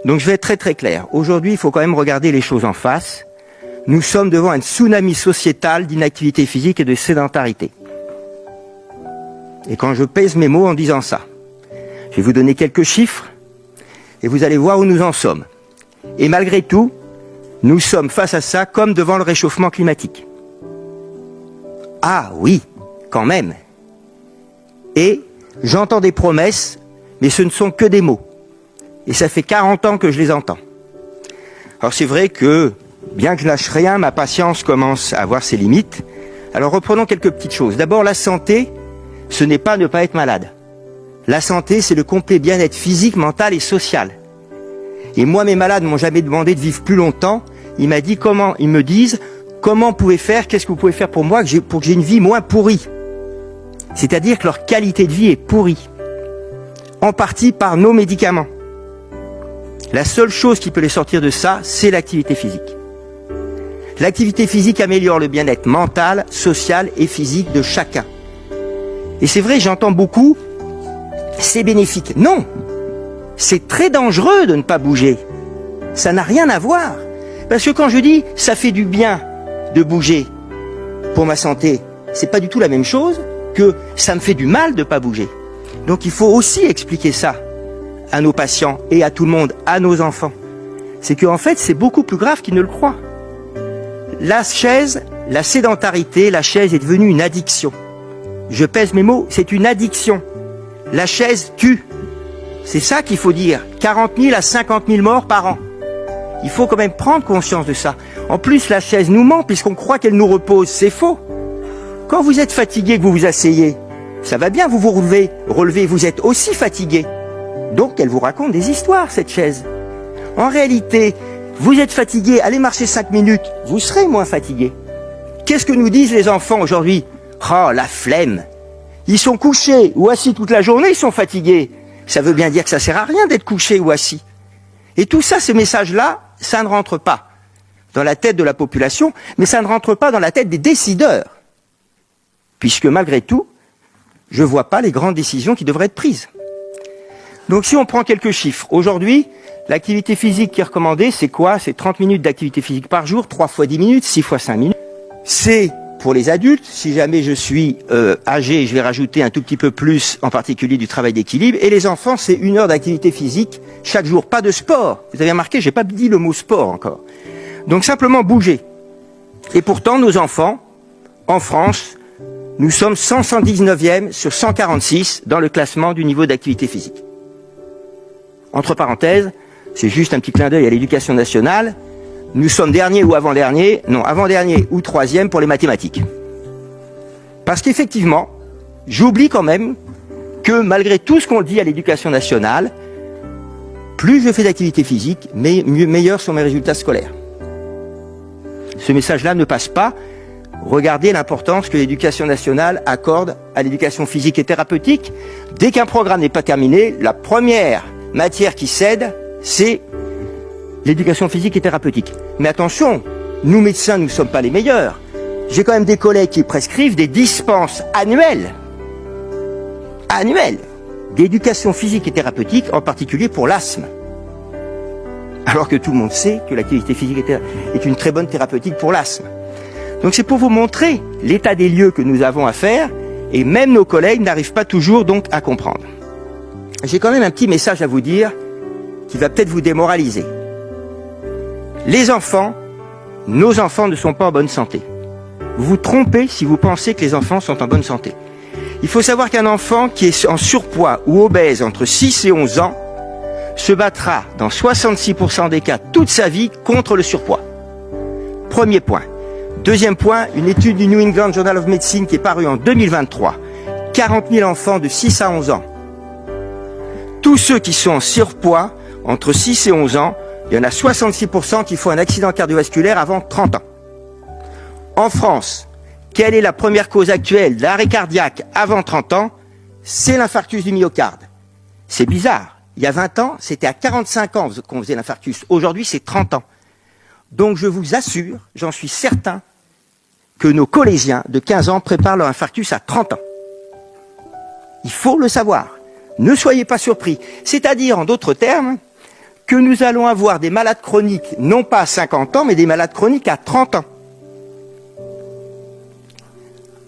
Donc je vais être très très clair. Aujourd'hui, il faut quand même regarder les choses en face. Nous sommes devant un tsunami sociétal d'inactivité physique et de sédentarité. Et quand je pèse mes mots en disant ça, je vais vous donner quelques chiffres et vous allez voir où nous en sommes. Et malgré tout, nous sommes face à ça comme devant le réchauffement climatique. Ah oui, quand même. Et j'entends des promesses, mais ce ne sont que des mots. Et ça fait 40 ans que je les entends. Alors c'est vrai que, bien que je lâche rien, ma patience commence à avoir ses limites. Alors reprenons quelques petites choses. D'abord, la santé, ce n'est pas ne pas être malade. La santé, c'est le complet bien-être physique, mental et social. Et moi, mes malades ne m'ont jamais demandé de vivre plus longtemps. Ils me disent, comment vous pouvez faire, qu'est-ce que vous pouvez faire pour moi pour que j'ai une vie moins pourrie. C'est-à-dire que leur qualité de vie est pourrie. En partie par nos médicaments. La seule chose qui peut les sortir de ça, c'est l'activité physique. L'activité physique améliore le bien-être mental, social et physique de chacun. Et c'est vrai, j'entends beaucoup, c'est bénéfique. Non, c'est très dangereux de ne pas bouger. Ça n'a rien à voir. Parce que quand je dis, ça fait du bien de bouger pour ma santé, c'est pas du tout la même chose que ça me fait du mal de ne pas bouger. Donc il faut aussi expliquer ça à nos patients et à tout le monde, à nos enfants. C'est qu'en fait, c'est beaucoup plus grave qu'ils ne le croient. La chaise, la sédentarité, la chaise est devenue une addiction. Je pèse mes mots, c'est une addiction. La chaise tue. C'est ça qu'il faut dire. 40 000 à 50 000 morts par an. Il faut quand même prendre conscience de ça. En plus, la chaise nous ment puisqu'on croit qu'elle nous repose. C'est faux. Quand vous êtes fatigué, que vous vous asseyez, ça va bien, vous vous relevez, vous êtes aussi fatigué. Donc, elle vous raconte des histoires, cette chaise. En réalité, vous êtes fatigué, allez marcher 5 minutes, vous serez moins fatigué. Qu'est-ce que nous disent les enfants aujourd'hui? Oh, la flemme. Ils sont couchés ou assis toute la journée, ils sont fatigués. Ça veut bien dire que ça sert à rien d'être couché ou assis. Et tout ça, ces messages-là, ça ne rentre pas dans la tête de la population, mais ça ne rentre pas dans la tête des décideurs. Puisque malgré tout, je ne vois pas les grandes décisions qui devraient être prises. Donc si on prend quelques chiffres, aujourd'hui, l'activité physique qui est recommandée, c'est quoi? C'est 30 minutes d'activité physique par jour, 3 fois 10 minutes, 6 fois 5 minutes. C'est pour les adultes, si jamais je suis âgé, je vais rajouter un tout petit peu plus, en particulier du travail d'équilibre. Et les enfants, c'est 1 heure d'activité physique chaque jour, pas de sport. Vous avez remarqué, j'ai pas dit le mot sport encore. Donc simplement bouger. Et pourtant, nos enfants, en France, nous sommes 119e sur 146 dans le classement du niveau d'activité physique. Entre parenthèses, c'est juste un petit clin d'œil à l'éducation nationale. Nous sommes dernier ou avant-dernier, non, avant-dernier ou 3e pour les mathématiques. Parce qu'effectivement, j'oublie quand même que malgré tout ce qu'on dit à l'éducation nationale, plus je fais d'activité physique, meilleurs sont mes résultats scolaires. Ce message-là ne passe pas. Regardez l'importance que l'éducation nationale accorde à l'éducation physique et thérapeutique. Dès qu'un programme n'est pas terminé, la première matière qui cède, c'est l'éducation physique et thérapeutique. Mais attention, nous médecins, nous ne sommes pas les meilleurs. J'ai quand même des collègues qui prescrivent des dispenses annuelles d'éducation physique et thérapeutique, en particulier pour l'asthme. Alors que tout le monde sait que l'activité physique est une très bonne thérapeutique pour l'asthme. Donc c'est pour vous montrer l'état des lieux que nous avons à faire, et même nos collègues n'arrivent pas toujours donc à comprendre. J'ai quand même un petit message à vous dire qui va peut-être vous démoraliser. Les enfants, nos enfants ne sont pas en bonne santé. Vous vous trompez si vous pensez que les enfants sont en bonne santé. Il faut savoir qu'un enfant qui est en surpoids ou obèse entre 6 et 11 ans se battra dans 66% des cas toute sa vie contre le surpoids. Premier point. Deuxième point, une étude du New England Journal of Medicine qui est parue en 2023. 40 000 enfants de 6 à 11 ans. Tous ceux qui sont en surpoids, entre 6 et 11 ans, il y en a 66% qui font un accident cardiovasculaire avant 30 ans. En France, quelle est la première cause actuelle d'arrêt cardiaque avant 30 ans? C'est l'infarctus du myocarde. C'est bizarre. Il y a 20 ans, c'était à 45 ans qu'on faisait l'infarctus. Aujourd'hui, c'est 30 ans. Donc je vous assure, j'en suis certain, que nos collégiens de 15 ans préparent leur infarctus à 30 ans. Il faut le savoir. Ne soyez pas surpris. C'est-à-dire, en d'autres termes, que nous allons avoir des malades chroniques, non pas à 50 ans, mais des malades chroniques à 30 ans.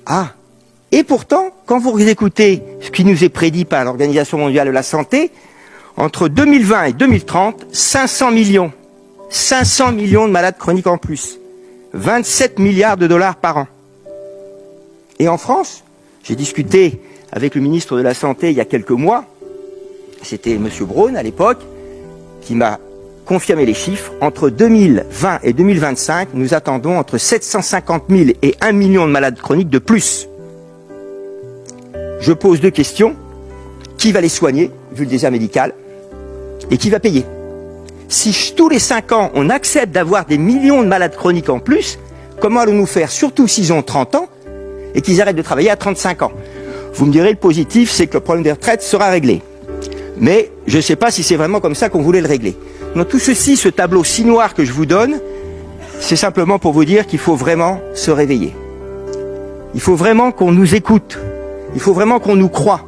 Ah, et pourtant, quand vous écoutez ce qui nous est prédit par l'Organisation mondiale de la santé, entre 2020 et 2030, 500 millions de malades chroniques en plus. 27 milliards de dollars par an. Et en France, j'ai discuté avec le ministre de la Santé il y a quelques mois, c'était M. Braun à l'époque, qui m'a confirmé les chiffres. Entre 2020 et 2025, nous attendons entre 750 000 et 1 million de malades chroniques de plus. Je pose deux questions. Qui va les soigner, vu le désert médical, et qui va payer? Si tous les 5 ans, on accepte d'avoir des millions de malades chroniques en plus, comment allons-nous faire, surtout s'ils ont 30 ans, et qu'ils arrêtent de travailler à 35 ans? Vous me direz, le positif, c'est que le problème des retraites sera réglé. Mais je ne sais pas si c'est vraiment comme ça qu'on voulait le régler. Donc tout ceci, ce tableau si noir que je vous donne, c'est simplement pour vous dire qu'il faut vraiment se réveiller. Il faut vraiment qu'on nous écoute. Il faut vraiment qu'on nous croie.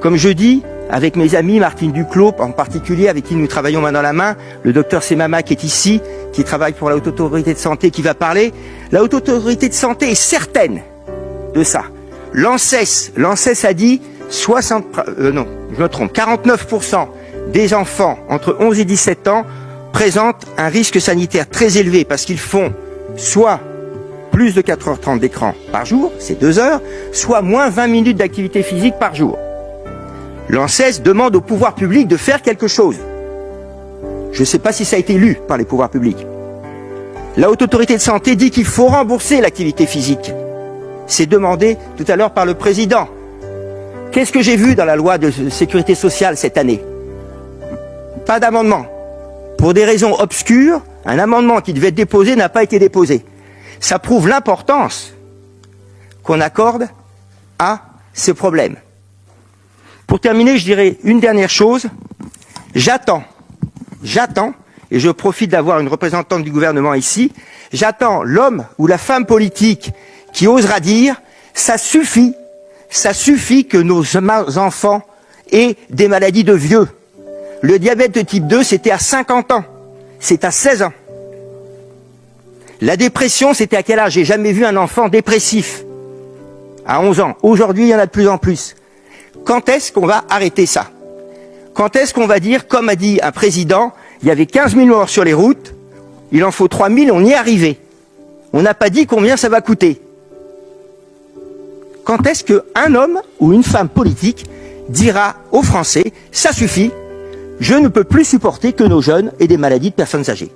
Comme je dis, avec mes amis, Martine Duclos en particulier, avec qui nous travaillons main dans la main, le docteur Semama qui est ici, qui travaille pour la Haute Autorité de Santé, qui va parler. La Haute Autorité de Santé est certaine de ça. L'ANSES a dit 49% des enfants entre 11 et 17 ans présentent un risque sanitaire très élevé parce qu'ils font soit plus de 4h30 d'écran par jour, c'est 2 heures, soit moins 20 minutes d'activité physique par jour. L'ANSES demande au pouvoir public de faire quelque chose. Je ne sais pas si ça a été lu par les pouvoirs publics. La Haute Autorité de Santé dit qu'il faut rembourser l'activité physique. C'est demandé tout à l'heure par le président. Qu'est-ce que j'ai vu dans la loi de sécurité sociale cette année? Pas d'amendement. Pour des raisons obscures, un amendement qui devait être déposé n'a pas été déposé. Ça prouve l'importance qu'on accorde à ce problème. Pour terminer, je dirais une dernière chose. J'attends, et je profite d'avoir une représentante du gouvernement ici, j'attends l'homme ou la femme politique qui osera dire « ça suffit que nos enfants aient des maladies de vieux ». Le diabète de type 2, c'était à 50 ans, c'est à 16 ans. La dépression, c'était à quel âge? J'ai jamais vu un enfant dépressif. À 11 ans. Aujourd'hui, il y en a de plus en plus. Quand est-ce qu'on va arrêter ça? Quand est-ce qu'on va dire, comme a dit un président, il y avait 15 000 morts sur les routes, il en faut 3 000, on y est arrivé. On n'a pas dit combien ça va coûter. Quand est-ce qu'un homme ou une femme politique dira aux Français, ça suffit, je ne peux plus supporter que nos jeunes aient des maladies de personnes âgées?